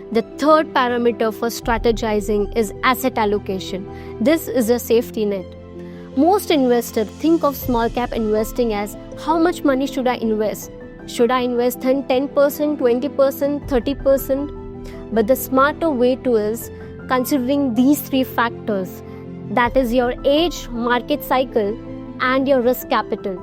The third parameter for strategizing is asset allocation. This is a safety net. Most investors think of small cap investing as how much money should I invest? Should I invest in 10%, 20%, 30%? But the smarter way to is considering these three factors. That is your age, market cycle, and your risk capital.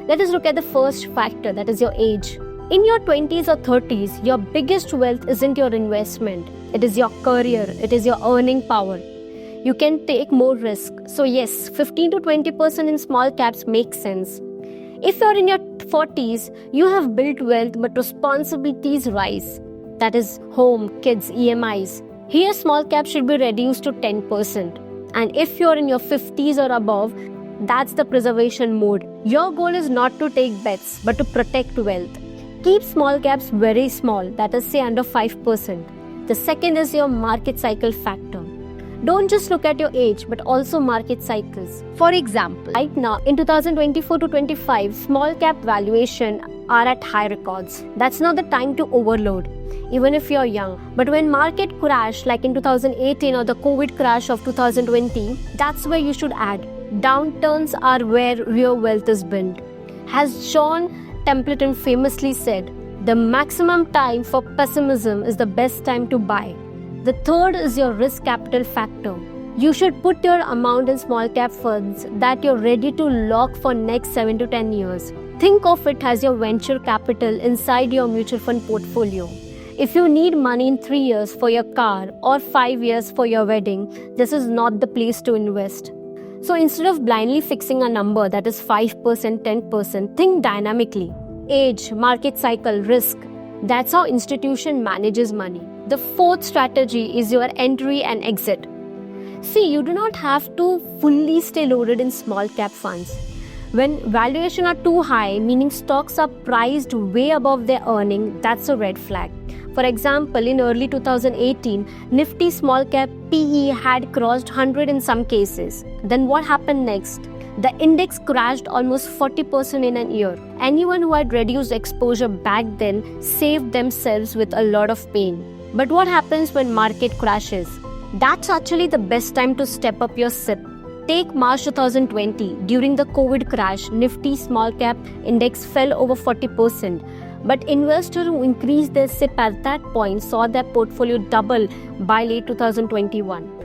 Let us look at the first factor, that is your age. In your 20s or 30s, your biggest wealth isn't your investment. It is your career. It is your earning power. You can take more risk. So yes, 15 to 20% in small caps makes sense. If you're in your 40s, you have built wealth but responsibilities rise. That is home, kids, EMIs. Here small caps should be reduced to 10%. And if you're in your 50s or above, that's the preservation mode. Your goal is not to take bets but to protect wealth. Keep small caps very small, that is say under 5%. The second is your market cycle factor. Don't just look at your age but also market cycles. For example, right now in 2024 to 25, small cap valuation are at high records. That's not the time to overload, even if you're young. But when market crash like in 2018 or the COVID crash of 2020, that's where you should add. Downturns are where real wealth is built. As John Templeton famously said, the maximum time for pessimism is the best time to buy. The third is your risk capital factor. You should put your amount in small cap funds that you're ready to lock for next 7 to 10 years. Think of it as your venture capital inside your mutual fund portfolio. If you need money in 3 years for your car or 5 years for your wedding, this is not the place to invest. So instead of blindly fixing a number that is 5%, 10%, think dynamically. Age, market cycle, risk. That's how institution manages money. The fourth strategy is your entry and exit. See, you do not have to fully stay loaded in small cap funds. When valuation are too high, meaning stocks are priced way above their earning, that's a red flag. For example, in early 2018, Nifty small cap PE had crossed 100 in some cases. Then what happened next? The index crashed almost 40% in a year. Anyone who had reduced exposure back then saved themselves with a lot of pain. But what happens when market crashes? That's actually the best time to step up your SIP. Take March 2020. During the COVID crash, Nifty small cap index fell over 40%. But investors who increased their SIP at that point saw their portfolio double by late 2021.